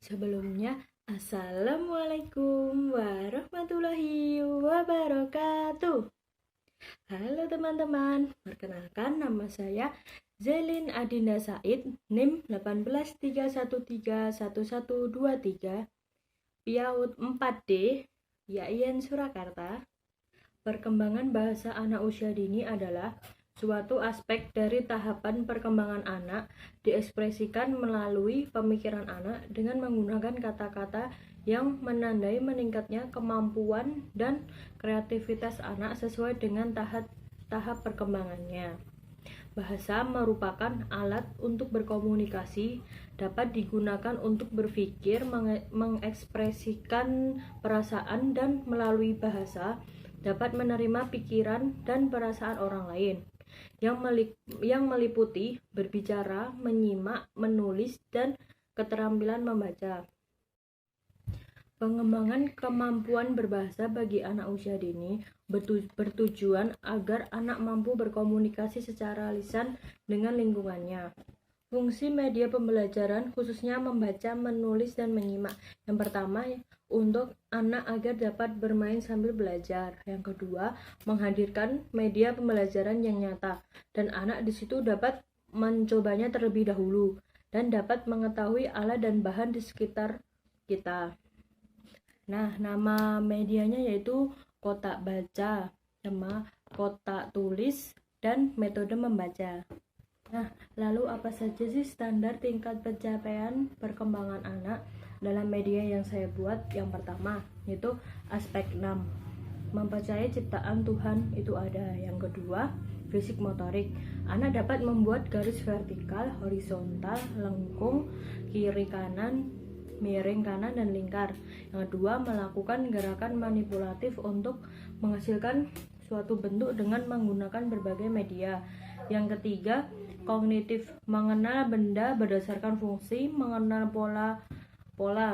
Sebelumnya, Assalamualaikum warahmatullahi wabarakatuh. Halo teman-teman, perkenalkan nama saya Zelin Adinda Said, NIM 183131123, PIAUD 4D, YAIN Surakarta. Perkembangan bahasa anak usia dini adalah suatu aspek dari tahapan perkembangan anak diekspresikan melalui pemikiran anak dengan menggunakan kata-kata yang menandai meningkatnya kemampuan dan kreativitas anak sesuai dengan tahap perkembangannya. Bahasa merupakan alat untuk berkomunikasi, dapat digunakan untuk berpikir, mengekspresikan perasaan, dan melalui bahasa dapat menerima pikiran dan perasaan orang lain yang meliputi berbicara, menyimak, menulis, dan keterampilan membaca. Pengembangan kemampuan berbahasa bagi anak usia dini bertujuan agar anak mampu berkomunikasi secara lisan dengan lingkungannya. Fungsi media pembelajaran khususnya membaca, menulis, dan menyimak. Yang pertama, untuk anak agar dapat bermain sambil belajar. Yang kedua, menghadirkan media pembelajaran yang nyata dan anak di situ dapat mencobanya terlebih dahulu dan dapat mengetahui alat dan bahan di sekitar kita. Nah, nama medianya yaitu kotak baca, sama kotak tulis, dan metode membaca. Nah, lalu apa saja sih standar tingkat pencapaian perkembangan anak dalam media yang saya buat? Yang pertama, yaitu aspek 6. Mempercayai ciptaan Tuhan itu ada. Yang kedua, fisik motorik. Anak dapat membuat garis vertikal, horizontal, lengkung, kiri kanan, miring kanan, dan lingkar. Yang kedua, melakukan gerakan manipulatif untuk menghasilkan suatu bentuk dengan menggunakan berbagai media. Yang ketiga, kognitif, mengenal benda berdasarkan fungsi, mengenal pola,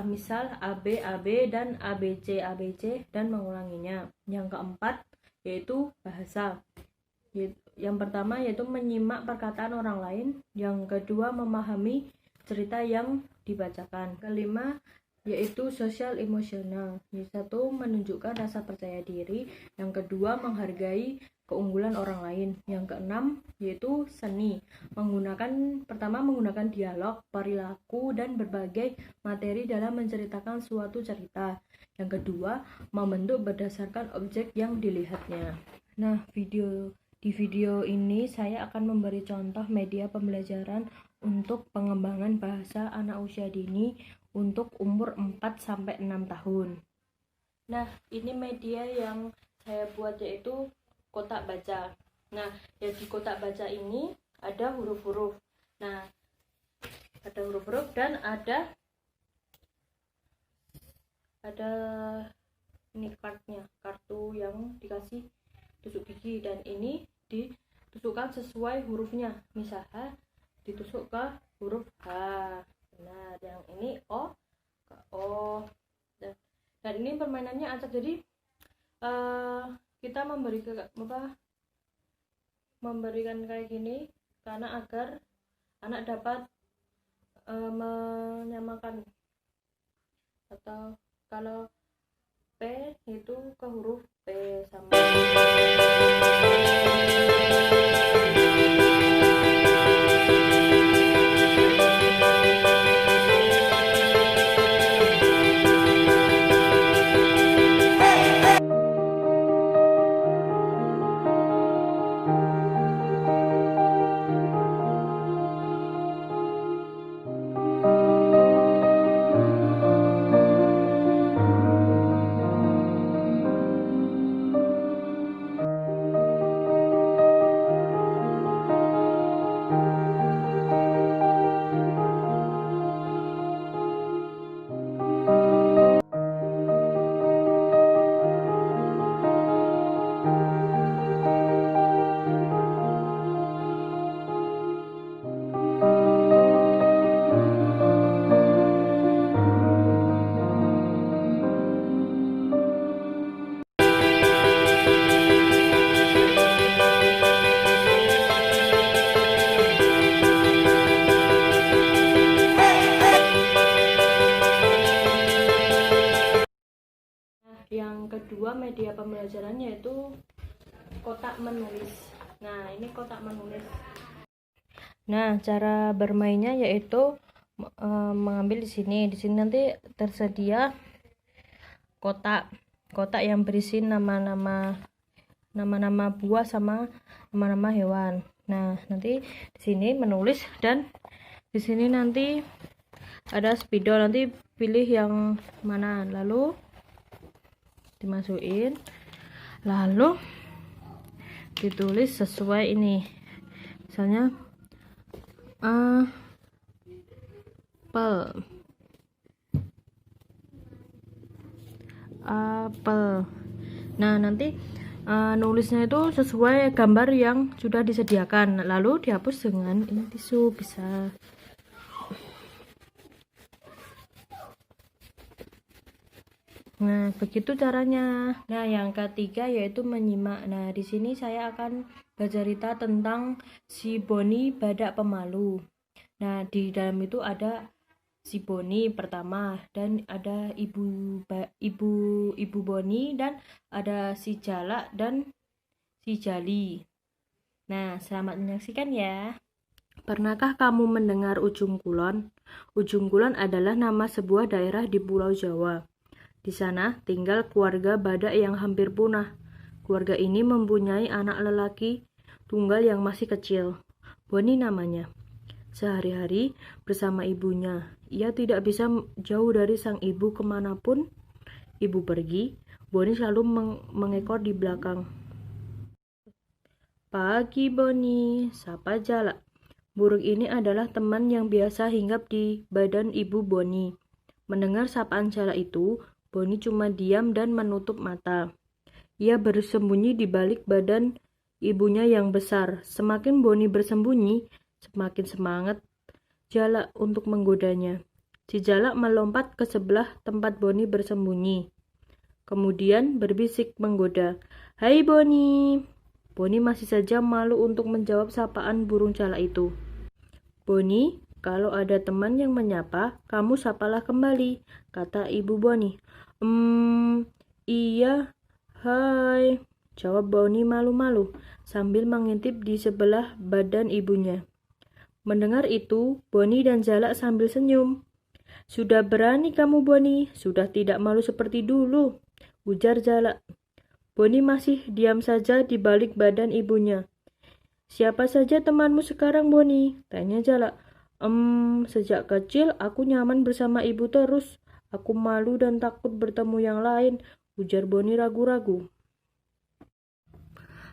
misal AB, AB, dan ABC, ABC, dan mengulanginya. Yang keempat, yaitu bahasa. Yang pertama yaitu menyimak perkataan orang lain. Yang kedua, memahami cerita yang dibacakan. Kelima, yaitu sosial emosional. Yang satu, menunjukkan rasa percaya diri. Yang kedua, menghargai keunggulan orang lain. Yang keenam, yaitu seni. Pertama, menggunakan dialog, perilaku, dan berbagai materi dalam menceritakan suatu cerita. Yang kedua, membentuk berdasarkan objek yang dilihatnya. Nah, di video ini saya akan memberi contoh media pembelajaran untuk pengembangan bahasa anak usia dini untuk umur 4-6 tahun. Nah, ini media yang saya buat yaitu kotak baca. Nah, ya di kotak baca ini ada huruf-huruf. Nah, ada huruf-huruf dan ada ini kartu yang dikasih tusuk gigi, dan ini ditusukkan sesuai hurufnya. Misalnya ditusuk ke huruf H. Nah, yang ini O ke O. Dan ini permainannya acak. Jadi kita memberikan kayak gini karena agar anak dapat menyamakan, atau kalau P itu ke huruf P sama. kedua media pembelajaran yaitu kotak menulis. Nah, ini kotak menulis. Nah, cara bermainnya yaitu mengambil di sini. Di sini nanti tersedia kotak yang berisi nama-nama buah sama nama-nama hewan. Nah, nanti di sini menulis dan di sini nanti ada spidol, nanti pilih yang mana, lalu dimasukin, lalu ditulis sesuai ini. Misalnya apel. Nah, nanti nulisnya itu sesuai gambar yang sudah disediakan, lalu dihapus dengan ini tisu bisa. Nah, begitu caranya. Nah, yang ketiga yaitu menyimak. Nah, di sini saya akan bercerita tentang si Boni badak pemalu. Nah, di dalam itu ada si Boni pertama dan ada ibu Boni dan ada si Jalak dan si Jali. Nah, selamat menyaksikan ya. Pernahkah kamu mendengar Ujung Kulon? Ujung Kulon adalah nama sebuah daerah di Pulau Jawa. Di sana tinggal keluarga badak yang hampir punah. Keluarga ini mempunyai anak lelaki tunggal yang masih kecil. Boni namanya. Sehari-hari bersama ibunya, ia tidak bisa jauh dari sang ibu kemanapun ibu pergi. Boni selalu mengekor di belakang. Pagi Boni, sapa Jalak. Burung ini adalah teman yang biasa hinggap di badan ibu Boni. Mendengar sapaan Jalak itu, Boni cuma diam dan menutup mata. Ia bersembunyi di balik badan ibunya yang besar. Semakin Boni bersembunyi, semakin semangat Jalak untuk menggodanya. Si Jalak melompat ke sebelah tempat Boni bersembunyi. Kemudian berbisik menggoda, "Hai Boni." Boni masih saja malu untuk menjawab sapaan burung Jalak itu. "Boni, kalau ada teman yang menyapa, kamu sapalah kembali," kata ibu Boni. Iya, hai," jawab Boni malu-malu sambil mengintip di sebelah badan ibunya. Mendengar itu, Boni dan Jalak sambil senyum. "Sudah berani kamu Boni, sudah tidak malu seperti dulu," ujar Jalak. Boni masih diam saja di balik badan ibunya. "Siapa saja temanmu sekarang Boni?" tanya Jalak. Sejak kecil aku nyaman bersama ibu terus. Aku malu dan takut bertemu yang lain," ujar Boni ragu-ragu.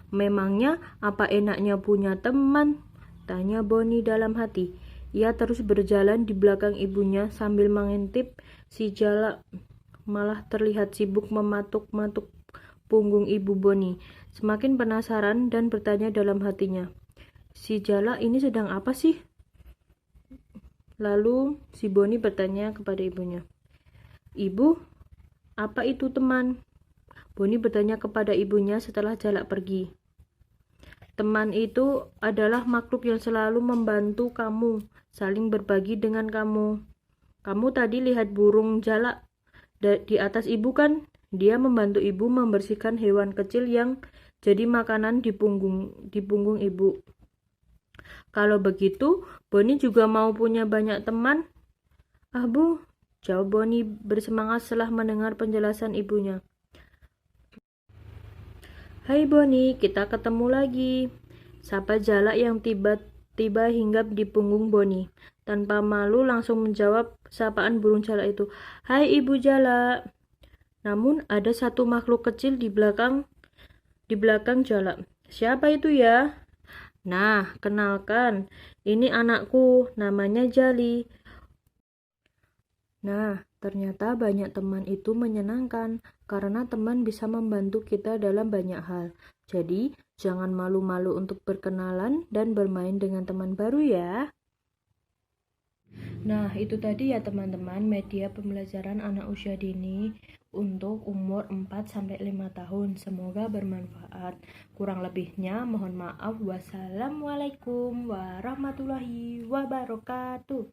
"Memangnya apa enaknya punya teman?" tanya Boni dalam hati. Ia terus berjalan di belakang ibunya sambil mengintip si Jalak. Malah terlihat sibuk mematuk-matuk punggung ibu Boni. Semakin penasaran dan bertanya dalam hatinya, "Si Jalak ini sedang apa sih?" Lalu si Boni bertanya kepada ibunya, "Ibu, apa itu teman?" Boni bertanya kepada ibunya setelah Jalak pergi. "Teman itu adalah makhluk yang selalu membantu kamu, saling berbagi dengan kamu. Kamu tadi lihat burung Jalak di atas ibu kan? Dia membantu ibu membersihkan hewan kecil yang jadi makanan di punggung ibu. Kalau begitu, Boni juga mau punya banyak teman." "Ah Bu," jawab Boni bersemangat setelah mendengar penjelasan ibunya. "Hai Boni, kita ketemu lagi," sapa Jalak yang tiba-tiba hinggap di punggung Boni. Tanpa malu langsung menjawab sapaan burung Jalak itu, "Hai Ibu Jalak." Namun ada satu makhluk kecil di belakang Jalak. "Siapa itu ya?" "Nah, kenalkan, ini anakku, namanya Jali." Nah, ternyata banyak teman itu menyenangkan, karena teman bisa membantu kita dalam banyak hal. Jadi, jangan malu-malu untuk berkenalan dan bermain dengan teman baru ya. Nah, itu tadi ya teman-teman, media pembelajaran anak usia dini untuk umur 4-5 tahun. Semoga bermanfaat. Kurang lebihnya mohon maaf. Wassalamualaikum warahmatullahi wabarakatuh.